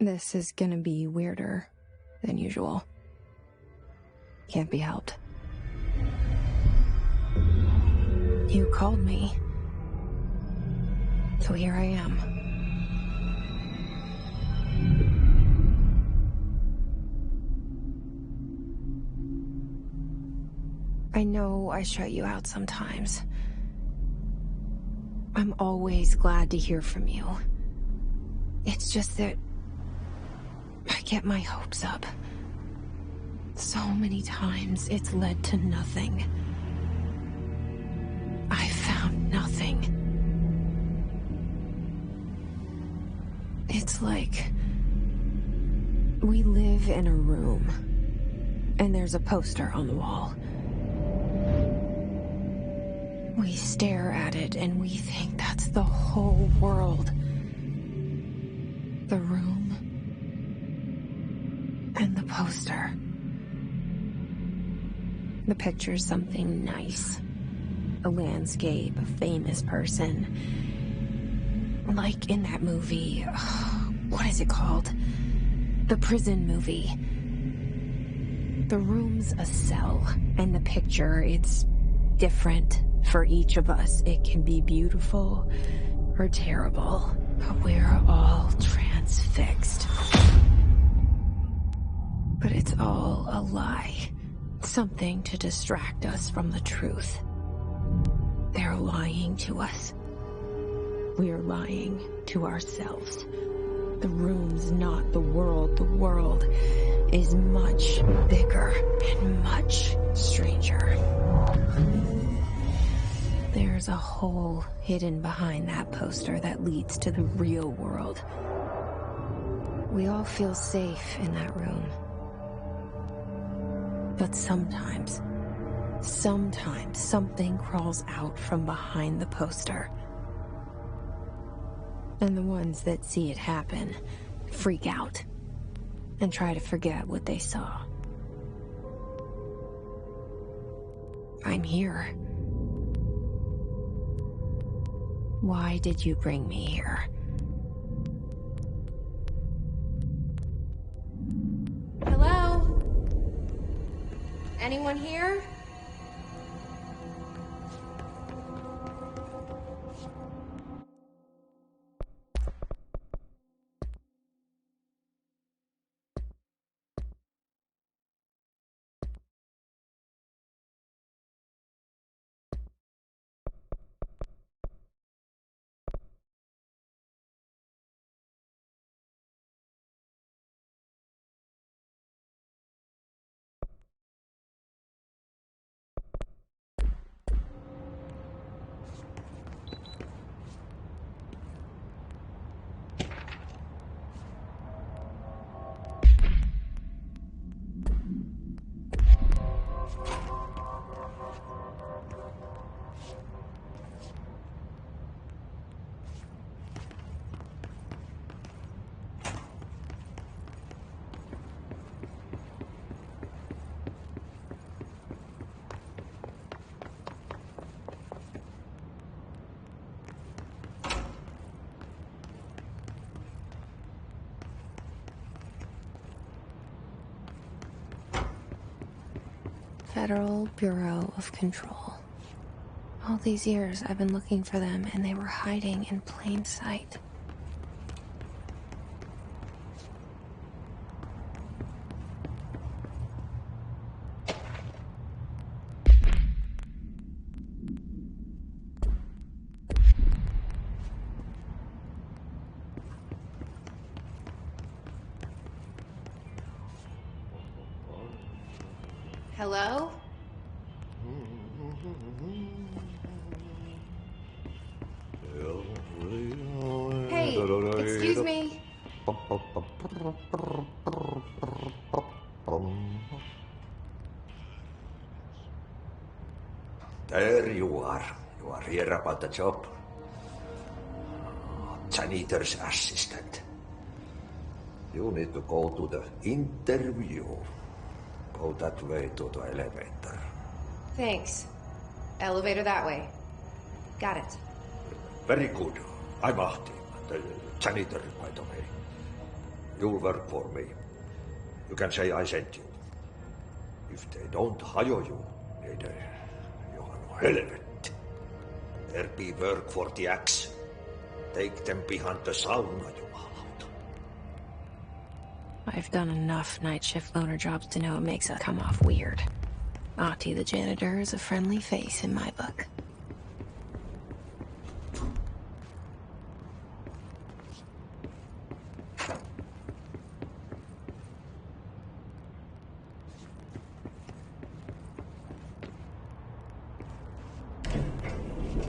This is gonna be weirder than usual. Can't be helped. You called me. So here I am. I know I shut you out sometimes. I'm always glad to hear from you. It's just that I get my hopes up. So many times it's led to nothing. I found nothing. It's like we live in a room, and there's a poster on the wall. We stare at it and we think that's the whole world. The room and the poster. The picture's something nice. A landscape, a famous person. Like in that movie, what is it called? The prison movie. The room's a cell, and the picture, it's different for each of us. It can be beautiful or terrible, but we're all transfixed. But it's all a lie. Something to distract us from the truth. They're lying to us. We're lying to ourselves. The room's not the world. The world is much bigger and much stranger. There's a hole hidden behind that poster that leads to the real world. We all feel safe in that room. But sometimes something crawls out from behind the poster. And the ones that see it happen freak out and try to forget what they saw. I'm here. Why did you bring me here? Hello? Anyone here? Federal Bureau of Control. All these years I've been looking for them, and they were hiding in plain sight. Hello? Hey, excuse me. There you are. You are here about the job. Janitor's assistant. You need to go to the interview. Go that way to the elevator. Thanks. Elevator that way. Got it. Very good. I'm Ahti, the janitor, by the way. You'll work for me. You can say I sent you. If they don't hire you, you're helvet. There be work for the axe. Take them behind the sauna, jumalauta. I've done enough night shift loner jobs to know it makes us come off weird. Ahti the janitor is a friendly face in my book.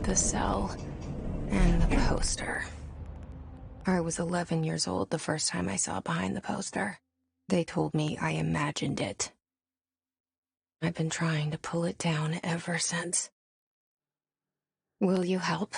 The cell and the poster. I was 11 years old the first time I saw behind the poster. They told me I imagined it. I've been trying to pull it down ever since. Will you help?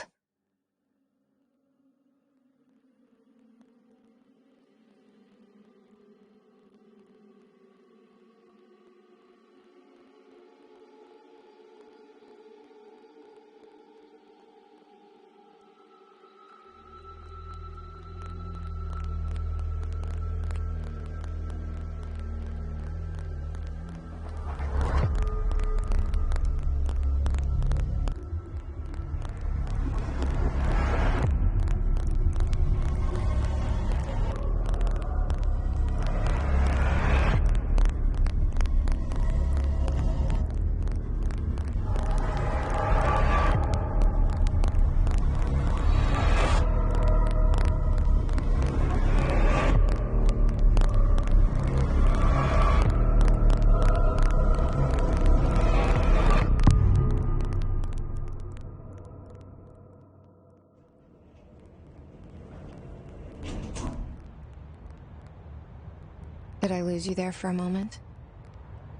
Did I lose you there for a moment?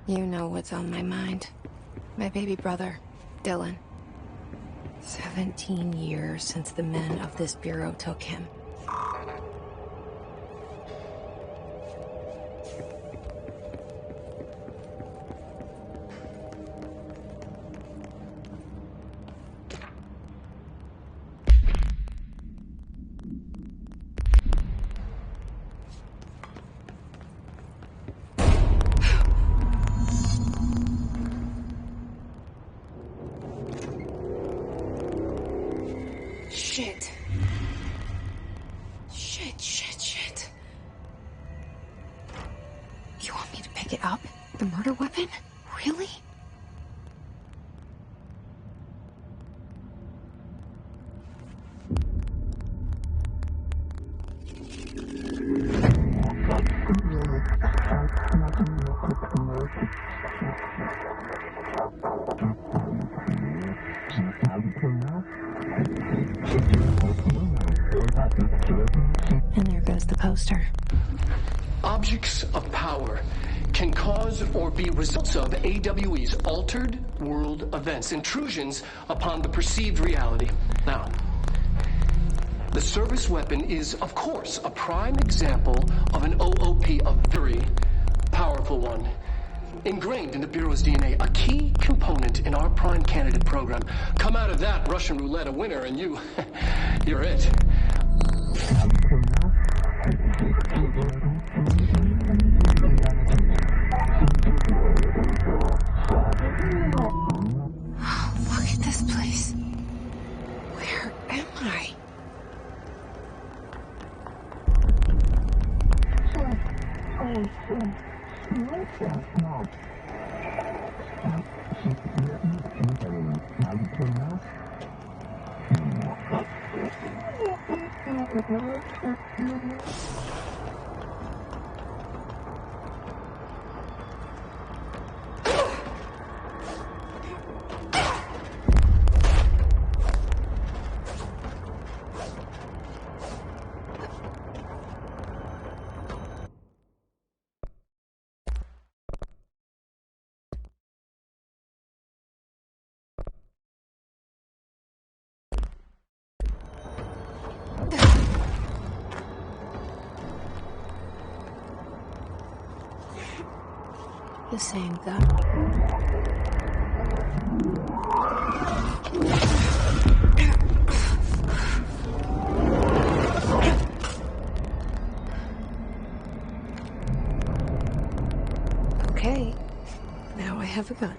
You know what's on my mind. My baby brother, Dylan. 17 years since the men of this bureau took him. Shit. Shit. You want me to pick it up? The murder weapon? Really? And there goes the poster. Objects of power can cause or be results of AWE's altered world events, intrusions upon the perceived reality. Now, the service weapon is, of course, a prime example of an OOP, a very powerful one. Ingrained in the Bureau's DNA, a key component in our prime candidate program. Come out of that Russian roulette a winner and you're it. Look at this place. Where am I? The same gun. Okay. Now I have a gun.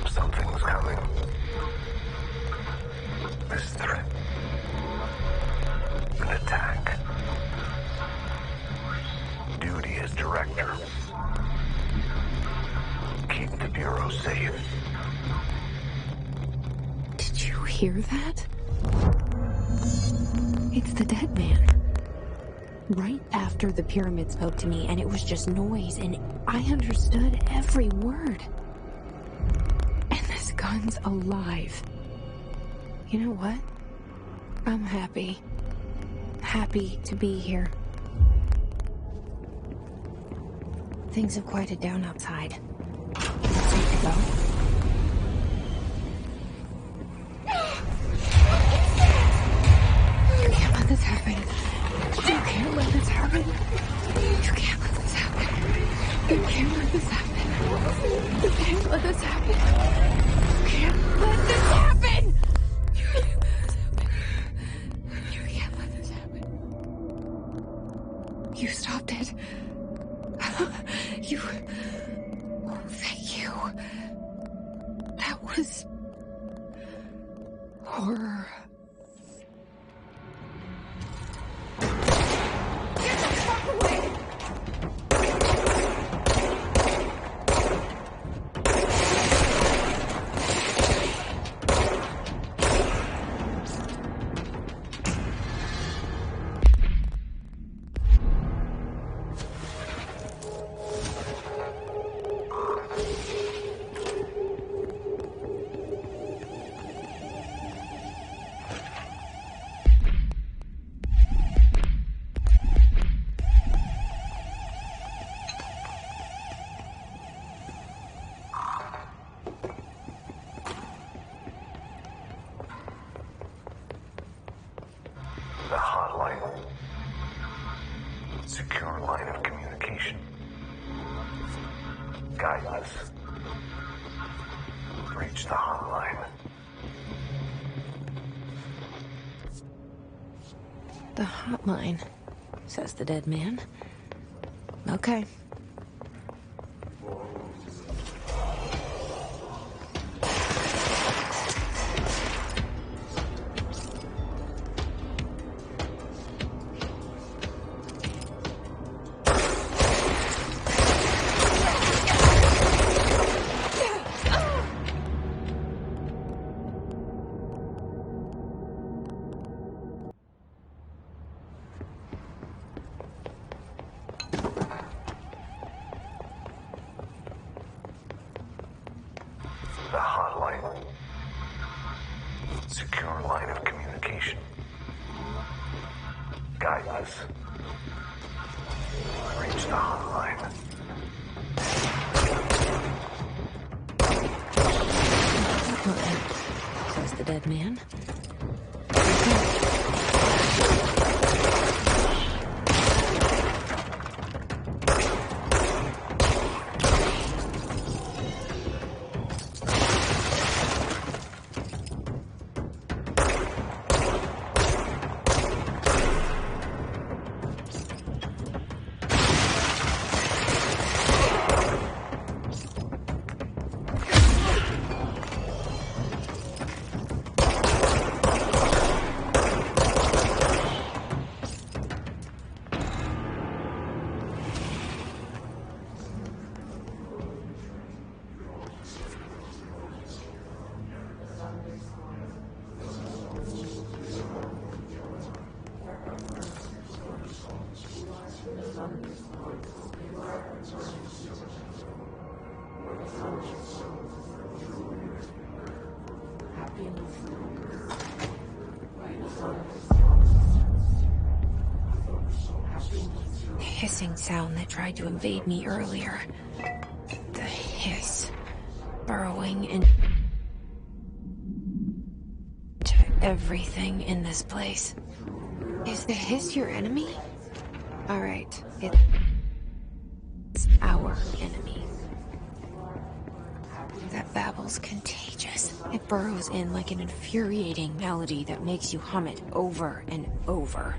Something's coming. This threat. An attack. Duty as director. Keep the Bureau safe. Did you hear that? It's the dead man. Right after the pyramid spoke to me, and it was just noise, and I understood every word. And this gun's alive. You know what? I'm happy. Happy to be here. Things have quieted down outside. Safe to go? You can't let this happen. You can't let this happen. You can't let this happen. You can't let this happen. You can't let this happen. You can't let this happen. You can't let this happen. You stopped it. You... Oh, thank you. That was... horror. The hotline. Secure line of communication. Guide us. Reach the hotline. The hotline, says the dead man. Okay. The hotline. Secure line of communication. Guide us. Reach the hotline. Hotline, says the dead man. The hissing sound that tried to invade me earlier. The hiss. Burrowing into everything in this place. Is the hiss your enemy? Alright, it's our enemy. That babble's contagious. It burrows in like an infuriating melody that makes you hum it over and over.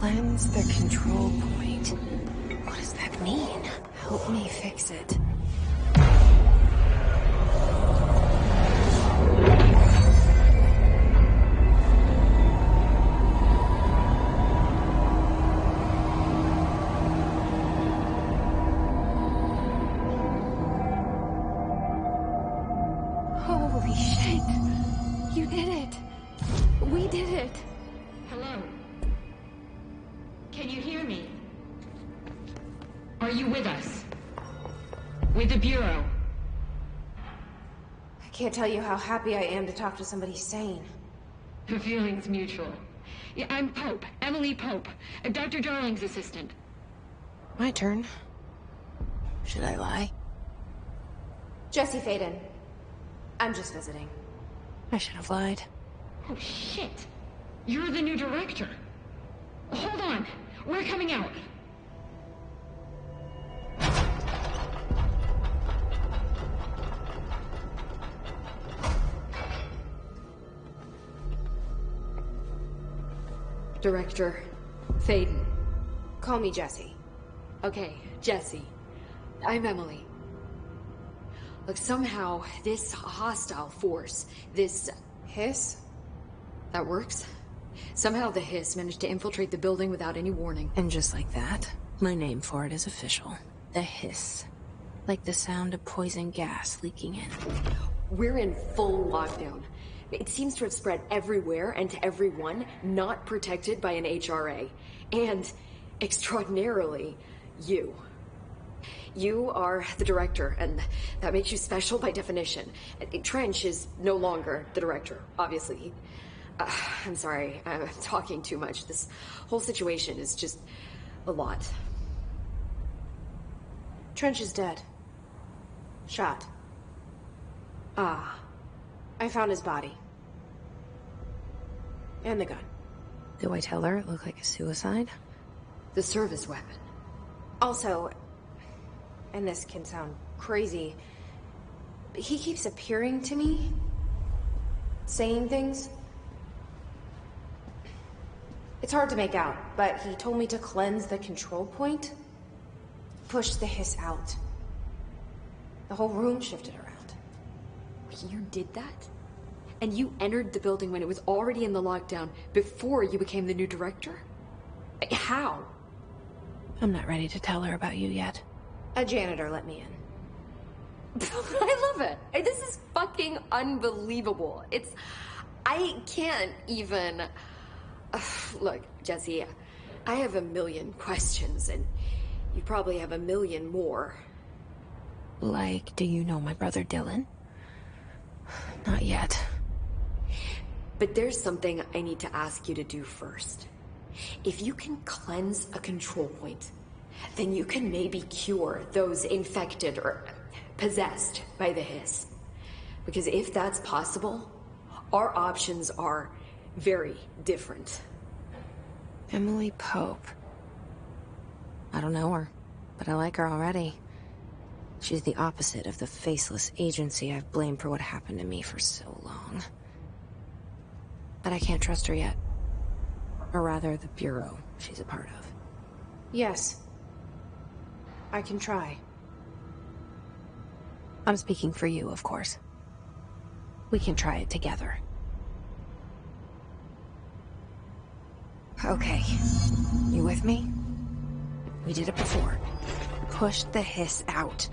Cleanse the control point. What does that mean? Help me fix it. Holy shit. You did it. We did it. Hello? Can you hear me? Are you with us? With the Bureau? I can't tell you how happy I am to talk to somebody sane. The feeling's mutual. Yeah, I'm Pope. Emily Pope. Dr. Darling's assistant. My turn. Should I lie? Jesse Faden. I'm just visiting. I should have lied. Oh, shit. You're the new director. Hold on. We're coming out. Director Faden. Call me Jesse. Okay, Jesse. I'm Emily. Look, somehow this hostile force, this Hiss? that works? Somehow the hiss managed to infiltrate the building without any warning. And just like that, my name for it is official. The hiss. Like the sound of poison gas leaking in. We're in full lockdown. It seems to have spread everywhere and to everyone not protected by an HRA. And, extraordinarily, you. You are the director, and that makes you special by definition. Trench is no longer the director, obviously. I'm sorry, I'm talking too much. This whole situation is just a lot. Trench is dead. Shot. Ah. I found his body. And the gun. Do I tell her it looked like a suicide? The service weapon. Also, and this can sound crazy, but he keeps appearing to me, saying things. It's hard to make out, but he told me to cleanse the control point, push the hiss out. The whole room shifted around. You did that? And you entered the building when it was already in the lockdown before you became the new director? How? I'm not ready to tell her about you yet. A janitor let me in. I love it. This is fucking unbelievable. I can't even... Look, Jesse, I have a million questions, and you probably have a million more. Like, do you know my brother Dylan? Not yet. But there's something I need to ask you to do first. If you can cleanse a control point, then you can maybe cure those infected or possessed by the hiss. Because if that's possible, our options are very different. Emily Pope. I don't know her, but I like her already. She's the opposite of the faceless agency I've blamed for what happened to me for so long. But I can't trust her yet. Or rather, the Bureau she's a part of. Yes. I can try. I'm speaking for you, of course. We can try it together. Okay. You with me? We did it before. Push the hiss out.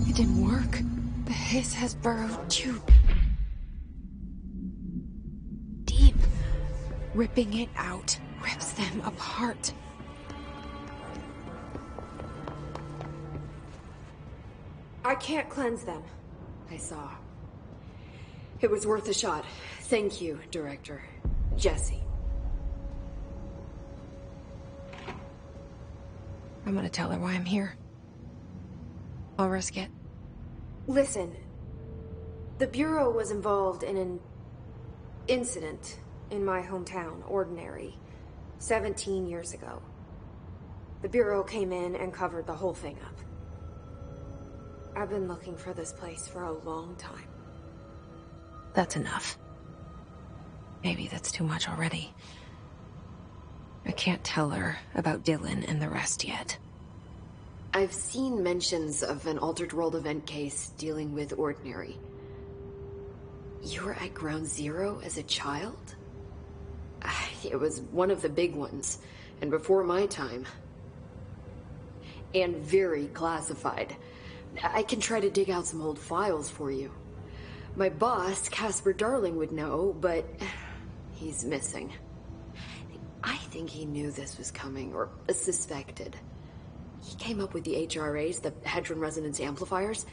It didn't work. The hiss has burrowed too deep. Ripping it out rips them apart. I can't cleanse them. I saw. It was worth a shot. Thank you, Director. Jesse. I'm gonna tell her why I'm here. I'll risk it. Listen. The Bureau was involved in an incident in my hometown, Ordinary, 17 years ago. The Bureau came in and covered the whole thing up. I've been looking for this place for a long time. That's enough. Maybe that's too much already. I can't tell her about Dylan and the rest yet. I've seen mentions of an Altered World event case dealing with Ordinary. You were at Ground Zero as a child? It was one of the big ones, and before my time. And very classified. I can try to dig out some old files for you. My boss, Casper Darling, would know, but he's missing. I think he knew this was coming, or suspected. He came up with the HRAs, the Hadron Resonance Amplifiers.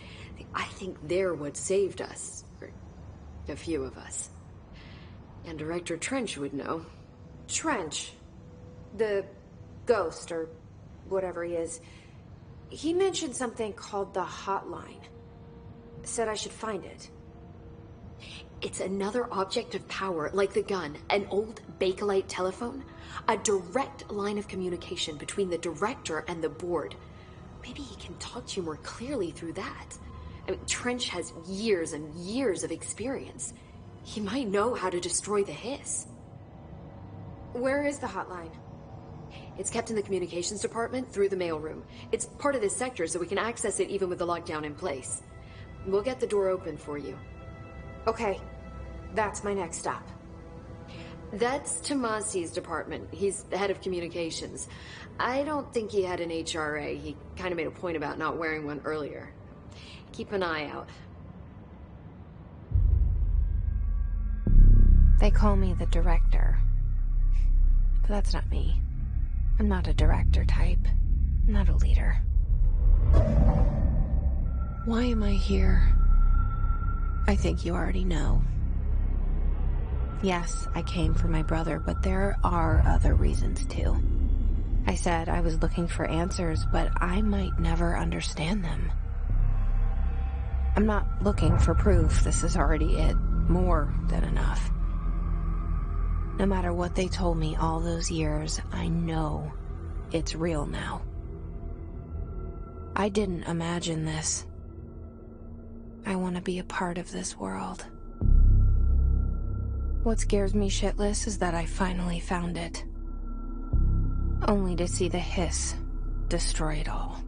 I think they're what saved us. Or a few of us. And Director Trench would know. Trench. The ghost, or whatever he is. He mentioned something called the Hotline. Said I should find it. It's another object of power, like the gun, an old Bakelite telephone. A direct line of communication between the director and the board. Maybe he can talk to you more clearly through that. I mean, Trench has years and years of experience. He might know how to destroy the Hiss. Where is the hotline? It's kept in the communications department through the mailroom. It's part of this sector, so we can access it even with the lockdown in place. We'll get the door open for you. Okay, that's my next stop. That's Tomasi's department. He's the head of communications. I don't think he had an HRA. He kind of made a point about not wearing one earlier. Keep an eye out. They call me the director. But that's not me. I'm not a director type. I'm not a leader. Why am I here? I think you already know. Yes, I came for my brother, but there are other reasons too. I said I was looking for answers, but I might never understand them. I'm not looking for proof. This is already it. More than enough. No matter what they told me all those years, I know it's real now. I didn't imagine this. I want to be a part of this world. What scares me shitless is that I finally found it. Only to see the Hiss destroy it all.